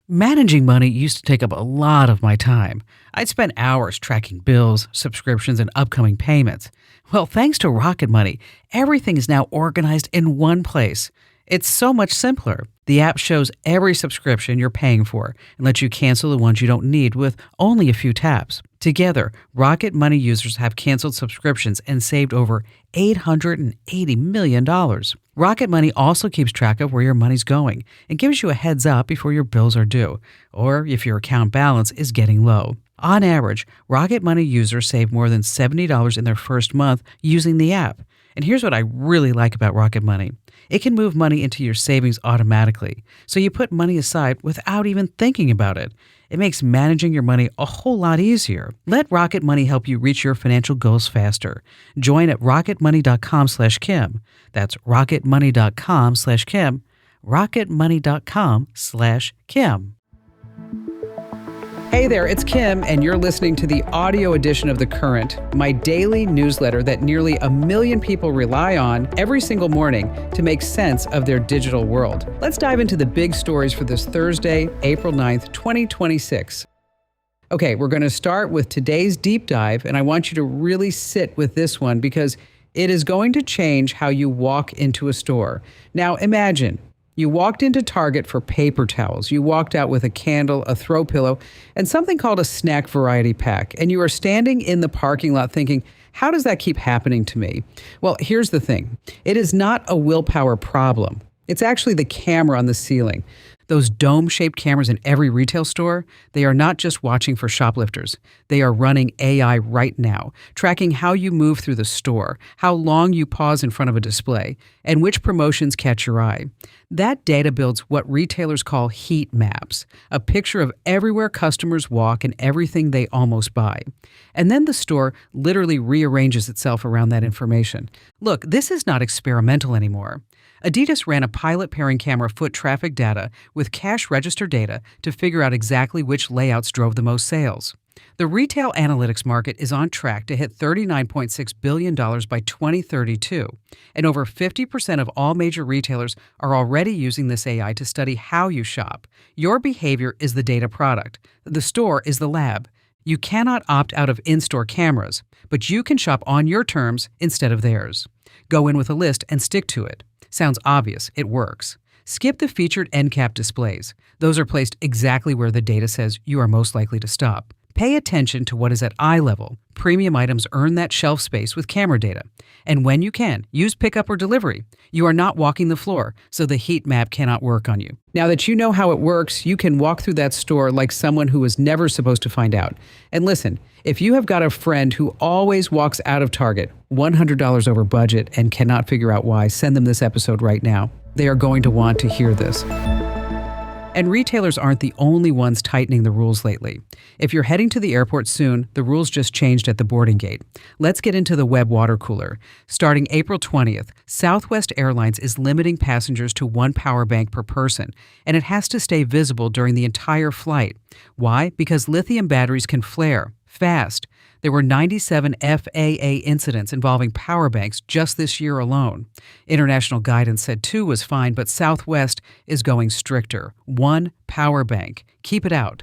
Managing money used to take up a lot of my time. I'd spend hours tracking bills, subscriptions, and upcoming payments. Well, thanks to Rocket Money, everything is now organized in one place. It's so much simpler. The app shows every subscription you're paying for and lets you cancel the ones you don't need with only a few taps. Together, Rocket Money users have canceled subscriptions and saved over $880 million. Rocket Money also keeps track of where your money's going and gives you a heads up before your bills are due, or if your account balance is getting low. On average, Rocket Money users save more than $70 in their first month using the app. And here's what I really like about Rocket Money. It can move money into your savings automatically, so you put money aside without even thinking about it. It makes managing your money a whole lot easier. Let Rocket Money help you reach your financial goals faster. Join at rocketmoney.com/Kim. That's rocketmoney.com/Kim. rocketmoney.com/Kim. Hey there, it's Kim, and you're listening to the audio edition of The Current, my daily newsletter that nearly 1 million people rely on every single morning to make sense of their digital world. Let's dive into the big stories for this Thursday, April 9th, 2026. Okay, we're going to start with today's deep dive, and I want you to really sit with this one because it is going to change how you walk into a store. Now, imagine you walked into Target for paper towels. You walked out with a candle, a throw pillow, and something called a snack variety pack. And you are standing in the parking lot thinking, how does that keep happening to me? Well, here's the thing. It is not a willpower problem. It's actually the camera on the ceiling. Those dome-shaped cameras in every retail store, they are not just watching for shoplifters. They are running AI right now, tracking how you move through the store, how long you pause in front of a display, and which promotions catch your eye. That data builds what retailers call heat maps, a picture of everywhere customers walk and everything they almost buy. And then the store literally rearranges itself around that information. Look, this is not experimental anymore. Adidas ran a pilot pairing camera foot traffic data with cash register data to figure out exactly which layouts drove the most sales. The retail analytics market is on track to hit $39.6 billion by 2032, and over 50% of all major retailers are already using this AI to study how you shop. Your behavior is the data product. The store is the lab. You cannot opt out of in-store cameras, but you can shop on your terms instead of theirs. Go in with a list and stick to it. Sounds obvious, it works. Skip the featured end cap displays. Those are placed exactly where the data says you are most likely to stop. Pay attention to what is at eye level. Premium items earn that shelf space with camera data. And when you can, use pickup or delivery. You are not walking the floor, so the heat map cannot work on you. Now that you know how it works, you can walk through that store like someone who was never supposed to find out. And listen, if you have got a friend who always walks out of Target $100 over budget and cannot figure out why, send them this episode right now. They are going to want to hear this. And retailers aren't the only ones tightening the rules lately. If you're heading to the airport soon, the rules just changed at the boarding gate. Let's get into the web water cooler. Starting April 20th, Southwest Airlines is limiting passengers to one power bank per person, and it has to stay visible during the entire flight. Why? Because lithium batteries can flare fast. There were 97 FAA incidents involving power banks just this year alone. International guidance said 2 was fine, but Southwest is going stricter. 1 power bank. Keep it out.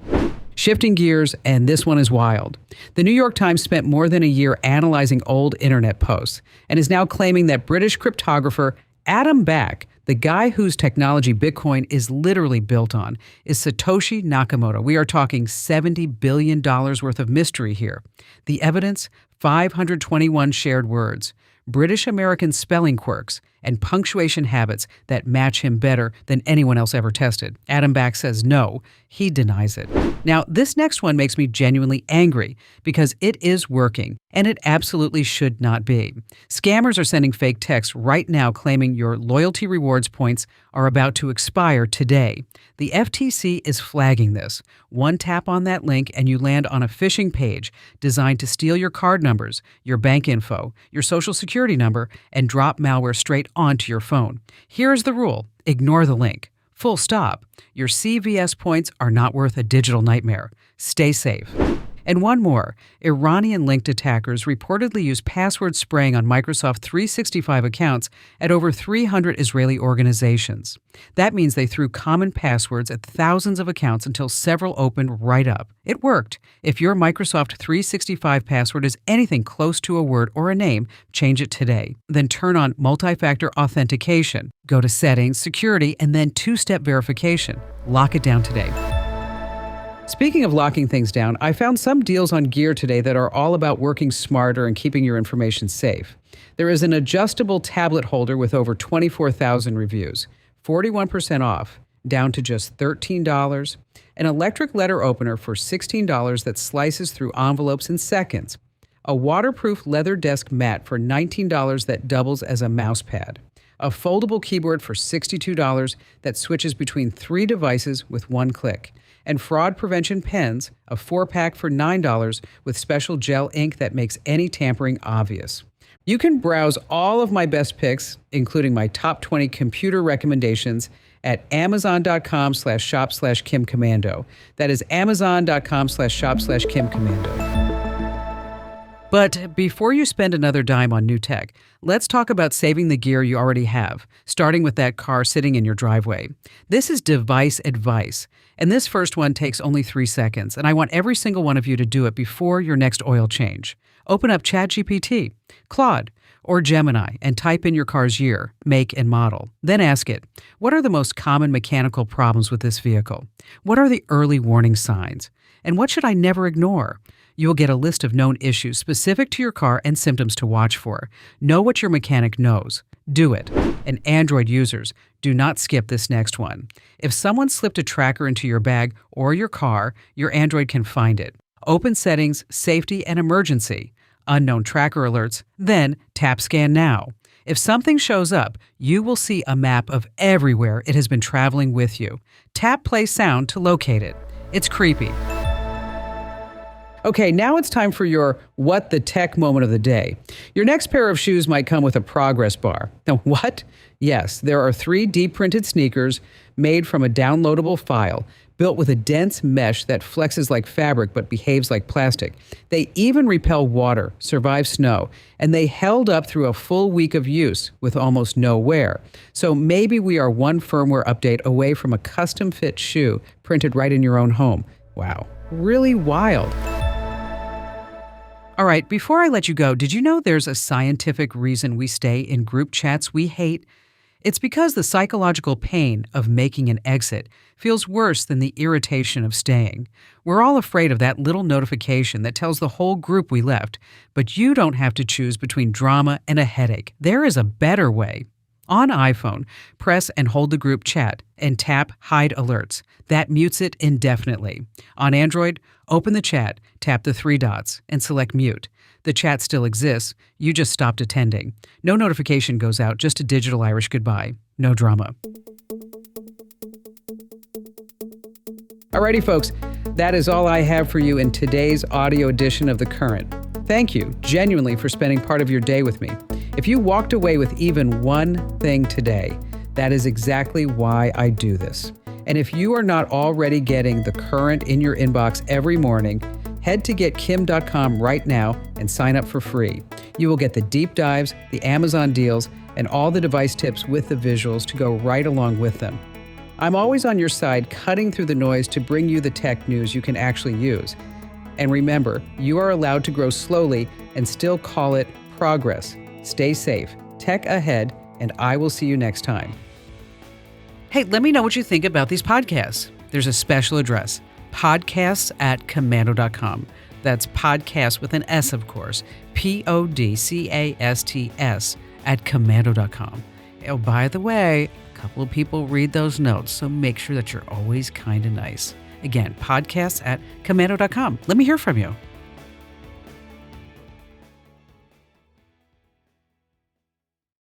Shifting gears, and this one is wild. The New York Times spent more than a year analyzing old internet posts and is now claiming that British cryptographer Adam Back, the guy whose technology Bitcoin is literally built on, is Satoshi Nakamoto. We are talking $70 billion worth of mystery here. The evidence? 521 shared words, British-American spelling quirks, and punctuation habits that match him better than anyone else ever tested. Adam Back says no. He denies it. Now, this next one makes me genuinely angry because it is working, and it absolutely should not be. Scammers are sending fake texts right now claiming your loyalty rewards points are about to expire today. The FTC is flagging this. One tap on that link and you land on a phishing page designed to steal your card numbers, your bank info, your social security number, and drop malware straight onto your phone. Here is the rule. Ignore the link. Full stop. Your CVS points are not worth a digital nightmare. Stay safe. And one more, Iranian-linked attackers reportedly used password spraying on Microsoft 365 accounts at over 300 Israeli organizations. That means they threw common passwords at thousands of accounts until several opened right up. It worked. If your Microsoft 365 password is anything close to a word or a name, change it today. Then turn on multi-factor authentication. Go to Settings, Security, and then two-step verification. Lock it down today. Speaking of locking things down, I found some deals on gear today that are all about working smarter and keeping your information safe. There is an adjustable tablet holder with over 24,000 reviews, 41% off, down to just $13. An electric letter opener for $16 that slices through envelopes in seconds. A waterproof leather desk mat for $19 that doubles as a mouse pad. A foldable keyboard for $62 that switches between 3 devices with one click. And fraud prevention pens, a 4-pack for $9 with special gel ink that makes any tampering obvious. You can browse all of my best picks, including my top 20 computer recommendations, at amazon.com/shop/KimCommando. That is amazon.com/shop/KimCommando. But before you spend another dime on new tech, let's talk about saving the gear you already have, starting with that car sitting in your driveway. This is device advice, and this first one takes only 3 seconds, and I want every single one of you to do it before your next oil change. Open up ChatGPT, Claude, or Gemini and type in your car's year, make, and model. Then ask it, what are the most common mechanical problems with this vehicle? What are the early warning signs? And what should I never ignore? You will get a list of known issues specific to your car and symptoms to watch for. Know what your mechanic knows. Do it. And Android users, do not skip this next one. If someone slipped a tracker into your bag or your car, your Android can find it. Open Settings, Safety, and Emergency. Unknown tracker alerts, then tap Scan Now. If something shows up, you will see a map of everywhere it has been traveling with you. Tap Play Sound to locate it. It's creepy. Okay, now it's time for your What the Tech moment of the day. Your next pair of shoes might come with a progress bar. Now, what? Yes, there are 3D printed sneakers made from a downloadable file, built with a dense mesh that flexes like fabric but behaves like plastic. They even repel water, survive snow, and they held up through a full week of use with almost no wear. So maybe we are one firmware update away from a custom-fit shoe printed right in your own home. Wow, really wild. All right, before I let you go, did you know there's a scientific reason we stay in group chats we hate? It's because the psychological pain of making an exit feels worse than the irritation of staying. We're all afraid of that little notification that tells the whole group we left, but you don't have to choose between drama and a headache. There is a better way. On iPhone, press and hold the group chat and tap Hide Alerts. That mutes it indefinitely. On Android, open the chat, tap the 3 dots, and select Mute. The chat still exists, you just stopped attending. No notification goes out, just a digital Irish goodbye. No drama. Alrighty, folks, that is all I have for you in today's audio edition of The Current. Thank you, genuinely, for spending part of your day with me. If you walked away with even one thing today, that is exactly why I do this. And if you are not already getting The Current in your inbox every morning, head to getkim.com right now and sign up for free. You will get the deep dives, the Amazon deals, and all the device tips with the visuals to go right along with them. I'm always on your side, cutting through the noise to bring you the tech news you can actually use. And remember, you are allowed to grow slowly and still call it progress. Stay safe, tech ahead, and I will see you next time. Hey, let me know what you think about these podcasts. There's a special address, podcasts@commando.com. That's podcast with an S, of course, PODCASTS @commando.com. Oh, by the way, a couple of people read those notes, so make sure that you're always kind and nice. Again, podcasts@commando.com. Let me hear from you.